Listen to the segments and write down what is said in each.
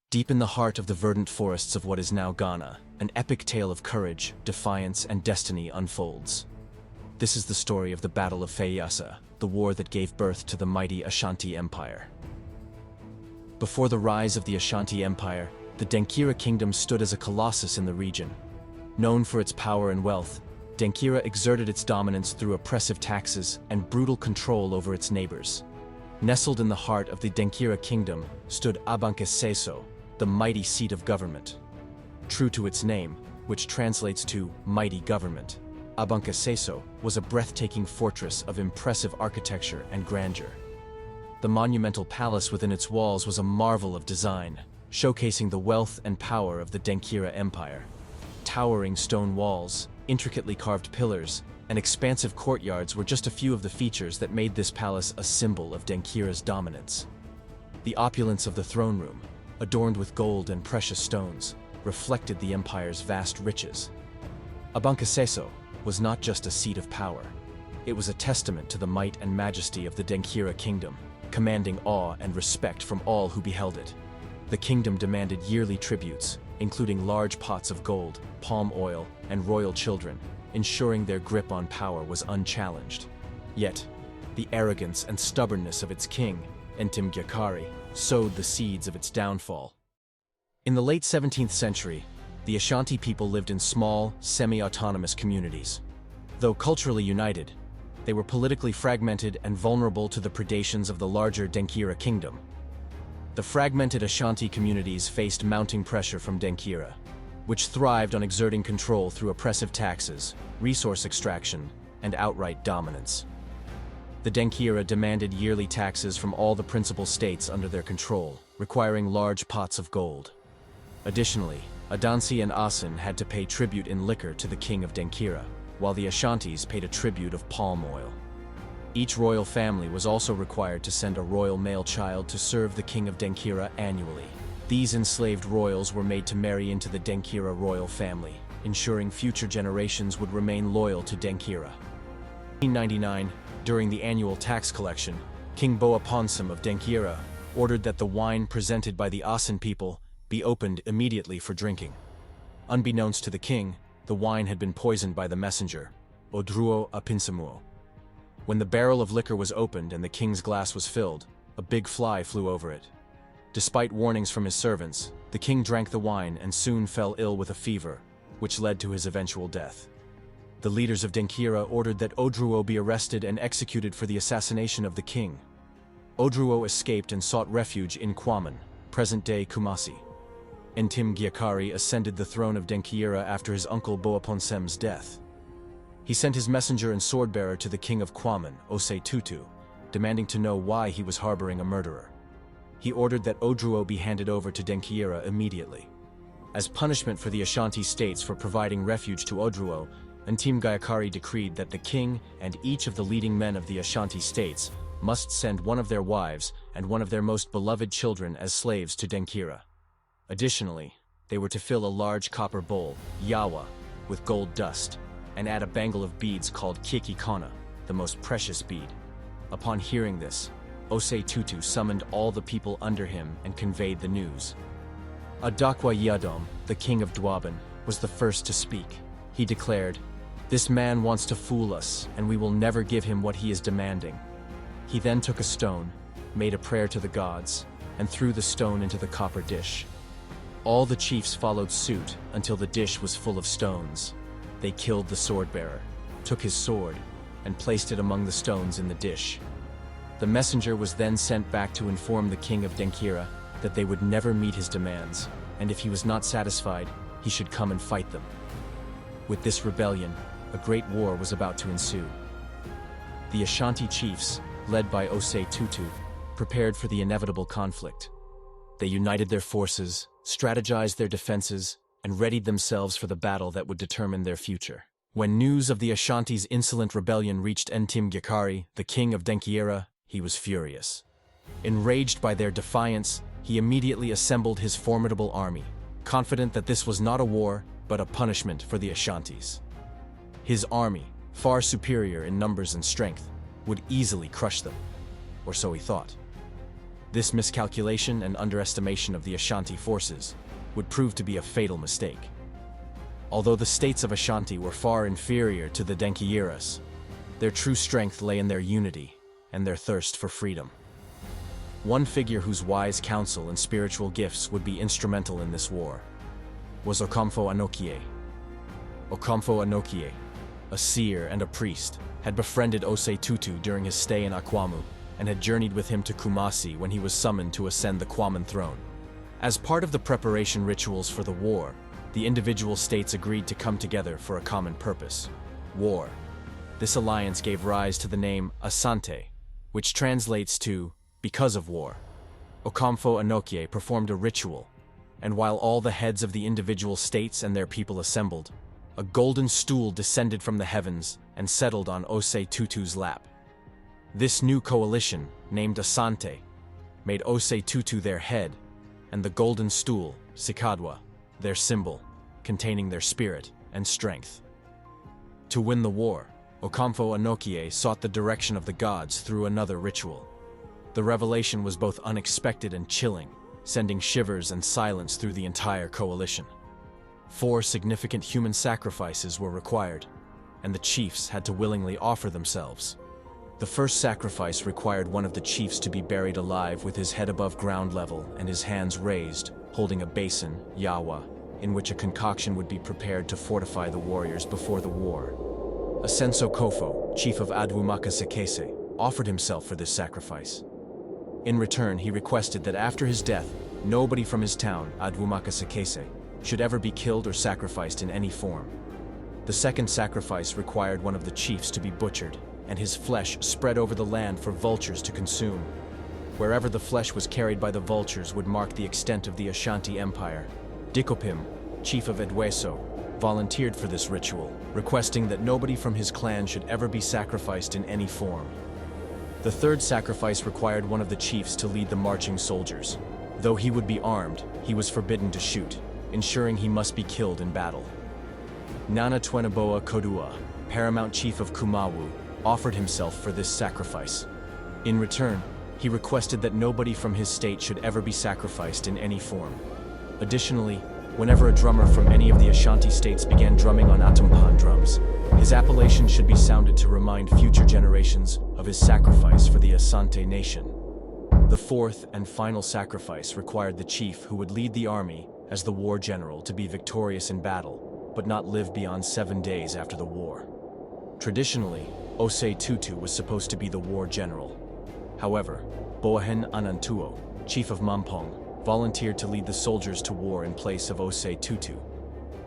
Deep in the heart of the verdant forests of what is now Ghana, an epic tale of courage, defiance, and destiny unfolds. This is the story of the Battle of Feyiase, the war that gave birth to the mighty Ashanti Empire. Before the rise of the Ashanti Empire, the Denkyira Kingdom stood as a colossus in the region. Known for its power and wealth, Denkyira exerted its dominance through oppressive taxes and brutal control over its neighbors. Nestled in the heart of the Denkyira Kingdom stood Abankwatia, the mighty seat of government. True to its name, which translates to mighty government, Abankwatia was a breathtaking fortress of impressive architecture and grandeur. The monumental palace within its walls was a marvel of design, showcasing the wealth and power of the Denkyira Empire. Towering stone walls, intricately carved pillars, and expansive courtyards were just a few of the features that made this palace a symbol of Denkyira's dominance. The opulence of the throne room, adorned with gold and precious stones, reflected the empire's vast riches. Abankwatia was not just a seat of power. It was a testament to the might and majesty of the Denkyira Kingdom, commanding awe and respect from all who beheld it. The kingdom demanded yearly tributes, including large pots of gold, palm oil, and royal children, ensuring their grip on power was unchallenged. Yet, the arrogance and stubbornness of its king, Denkyira, sowed the seeds of its downfall. In the late 17th century, the Ashanti people lived in small, semi-autonomous communities. Though culturally united, they were politically fragmented and vulnerable to the predations of the larger Denkyira Kingdom. The fragmented Ashanti communities faced mounting pressure from Denkyira, which thrived on exerting control through oppressive taxes, resource extraction, and outright dominance. The Denkyira demanded yearly taxes from all the principal states under their control, requiring large pots of gold. Additionally, Adansi and Asin had to pay tribute in liquor to the king of Denkyira, while the Ashantis paid a tribute of palm oil. Each royal family was also required to send a royal male child to serve the king of Denkyira annually. These enslaved royals were made to marry into the Denkyira royal family, ensuring future generations would remain loyal to Denkyira. In 1899, during the annual tax collection, King Ponsam of Denkyira ordered that the wine presented by the Asin people be opened immediately for drinking. Unbeknownst to the king, the wine had been poisoned by the messenger, Odruo Apinsamuo. When the barrel of liquor was opened and the king's glass was filled, a big fly flew over it. Despite warnings from his servants, the king drank the wine and soon fell ill with a fever, which led to his eventual death. The leaders of Denkyira ordered that Odruo be arrested and executed for the assassination of the king. Odruo escaped and sought refuge in Kwaman, present-day Kumasi. Denkyira ascended the throne of Denkyira after his uncle Ponsam's death. He sent his messenger and sword-bearer to the king of Kwaman, Osei Tutu, demanding to know why he was harboring a murderer. He ordered that Odruo be handed over to Denkyira immediately. As punishment for the Ashanti states for providing refuge to Odruo, Denkyira decreed that the king and each of the leading men of the Ashanti states must send one of their wives and one of their most beloved children as slaves to Denkyira. Additionally, they were to fill a large copper bowl, yawa, with gold dust, and add a bangle of beads called kikikana, the most precious bead. Upon hearing this, Osei Tutu summoned all the people under him and conveyed the news. Adakwa Yadom, the king of Dwaban, was the first to speak. He declared, "This man wants to fool us, and we will never give him what he is demanding." He then took a stone, made a prayer to the gods, and threw the stone into the copper dish. All the chiefs followed suit until the dish was full of stones. They killed the sword-bearer, took his sword, and placed it among the stones in the dish. The messenger was then sent back to inform the king of Denkyira that they would never meet his demands, and if he was not satisfied, he should come and fight them. With this rebellion, a great war was about to ensue. The Ashanti chiefs, led by Osei Tutu, prepared for the inevitable conflict. They united their forces, strategized their defenses, and readied themselves for the battle that would determine their future. When news of the Ashanti's insolent rebellion reached Denkyira, the king of Denkyira, he was furious. Enraged by their defiance, he immediately assembled his formidable army, confident that this was not a war, but a punishment for the Ashantis. His army, far superior in numbers and strength, would easily crush them, or so he thought. This miscalculation and underestimation of the Ashanti forces would prove to be a fatal mistake. Although the states of Ashanti were far inferior to the Denkyira's, their true strength lay in their unity and their thirst for freedom. One figure whose wise counsel and spiritual gifts would be instrumental in this war was Okomfo Anokie. Okomfo Anokie, a seer and a priest, had befriended Osei Tutu during his stay in Akwamu and had journeyed with him to Kumasi when he was summoned to ascend the Kwaman throne. As part of the preparation rituals for the war, the individual states agreed to come together for a common purpose: war. This alliance gave rise to the name Asante, which translates to because of war. Okomfo Anokie performed a ritual, and while all the heads of the individual states and their people assembled, a golden stool descended from the heavens and settled on Osei Tutu's lap. This new coalition, named Asante, made Osei Tutu their head, and the golden stool, Sikadwa, their symbol, containing their spirit and strength. To win the war, Okomfo Anokie sought the direction of the gods through another ritual. The revelation was both unexpected and chilling, sending shivers and silence through the entire coalition. 4 significant human sacrifices were required, and the chiefs had to willingly offer themselves. The first sacrifice required one of the chiefs to be buried alive with his head above ground level and his hands raised, holding a basin, yawa, in which a concoction would be prepared to fortify the warriors before the war. Asenso Kofo, chief of Adwumaka Sekese, offered himself for this sacrifice. In return, he requested that after his death, nobody from his town, Adwumaka Sekese, should ever be killed or sacrificed in any form. The second sacrifice required one of the chiefs to be butchered, and his flesh spread over the land for vultures to consume. Wherever the flesh was carried by the vultures would mark the extent of the Ashanti Empire. Dikopim, chief of Edweso, volunteered for this ritual, requesting that nobody from his clan should ever be sacrificed in any form. The third sacrifice required one of the chiefs to lead the marching soldiers. Though he would be armed, he was forbidden to shoot, ensuring he must be killed in battle. Nana Twenaboa Kodua, paramount chief of Kumawu, offered himself for this sacrifice. In return, he requested that nobody from his state should ever be sacrificed in any form. Additionally, whenever a drummer from any of the Ashanti states began drumming on atumpan drums, his appellation should be sounded to remind future generations of his sacrifice for the Asante nation. The fourth and final sacrifice required the chief who would lead the army as the war general to be victorious in battle, but not live beyond 7 days after the war. Traditionally, Osei Tutu was supposed to be the war general. However, Boahen Anantuo, chief of Mampong, volunteered to lead the soldiers to war in place of Osei Tutu.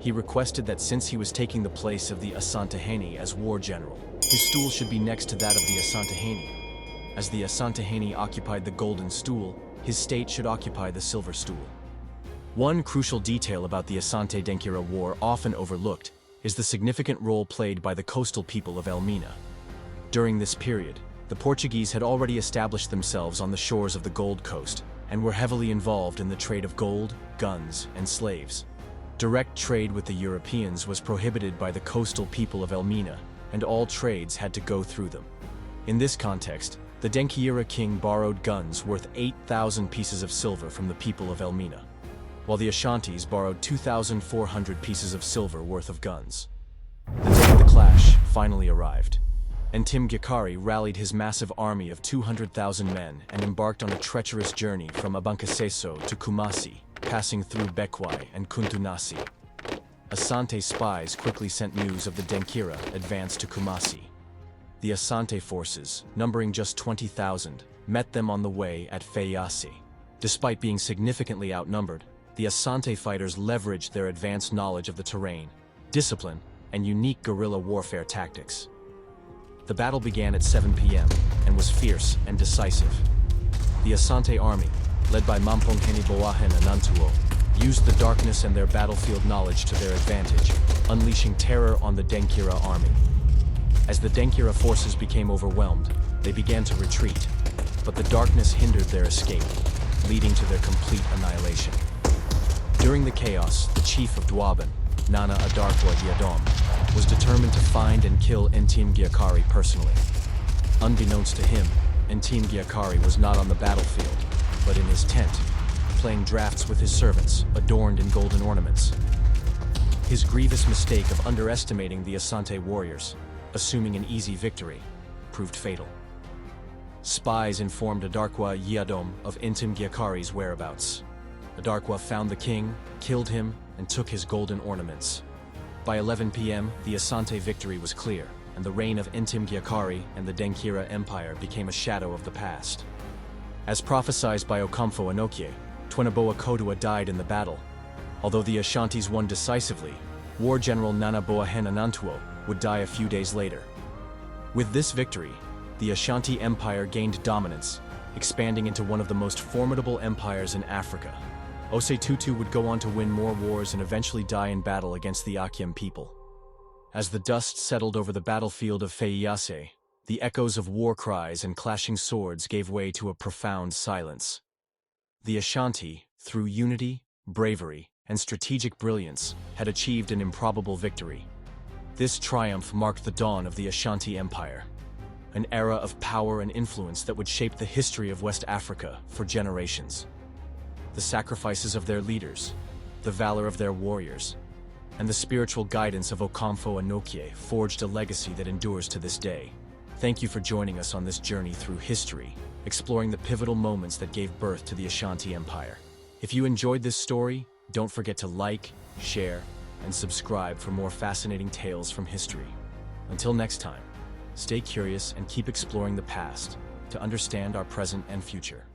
He requested that since he was taking the place of the Asantehene as war general, his stool should be next to that of the Asantehene. As the Asantehene occupied the golden stool, his state should occupy the silver stool. One crucial detail about the Asante Denkyira War often overlooked is the significant role played by the coastal people of Elmina. During this period, the Portuguese had already established themselves on the shores of the Gold Coast and were heavily involved in the trade of gold, guns, and slaves. Direct trade with the Europeans was prohibited by the coastal people of Elmina, and all trades had to go through them. In this context, the Denkyira king borrowed guns worth 8,000 pieces of silver from the people of Elmina, while the Ashantis borrowed 2,400 pieces of silver worth of guns. The day of the clash finally arrived, and Denkyira rallied his massive army of 200,000 men and embarked on a treacherous journey from Abankaseso to Kumasi, passing through Bekwai and Kuntunasi. Asante spies quickly sent news of the Denkyira advance to Kumasi. The Asante forces, numbering just 20,000, met them on the way at Feyiase. Despite being significantly outnumbered, the Asante fighters leveraged their advanced knowledge of the terrain, discipline, and unique guerrilla warfare tactics. The battle began at 7 p.m. and was fierce and decisive. The Asante army, led by Mamponkeni Boahen Anantuo, used the darkness and their battlefield knowledge to their advantage, unleashing terror on the Denkyira army. As the Denkyira forces became overwhelmed, they began to retreat, but the darkness hindered their escape, leading to their complete annihilation. During the chaos, the chief of Dwaban, Nana Adarkwa Diadom, was determined to find and kill Denkyira personally. Unbeknownst to him, Denkyira was not on the battlefield, but in his tent, playing drafts with his servants, adorned in golden ornaments. His grievous mistake of underestimating the Asante warriors, assuming an easy victory, proved fatal. Spies informed Adarkwa Yiadom of Intim Gyakari's whereabouts. Adarkwa found the king, killed him, and took his golden ornaments. By 11 p.m., the Asante victory was clear, and the reign of Intim Gyakari and the Denkyira Empire became a shadow of the past. As prophesied by Okomfo Anokye, Twinaboa Kodua died in the battle. Although the Ashantis won decisively, War General Nana Boahen Anantuo would die a few days later. With this victory, the Ashanti Empire gained dominance, expanding into one of the most formidable empires in Africa. Osei Tutu would go on to win more wars and eventually die in battle against the Akyem people. As the dust settled over the battlefield of Feyiase, the echoes of war cries and clashing swords gave way to a profound silence. The Ashanti, through unity, bravery, and strategic brilliance, had achieved an improbable victory. This triumph marked the dawn of the Ashanti Empire, an era of power and influence that would shape the history of West Africa for generations. The sacrifices of their leaders, the valor of their warriors, and the spiritual guidance of Okomfo Anokye forged a legacy that endures to this day. Thank you for joining us on this journey through history, exploring the pivotal moments that gave birth to the Ashanti Empire. If you enjoyed this story, don't forget to like, share, and subscribe for more fascinating tales from history. Until next time, stay curious and keep exploring the past to understand our present and future.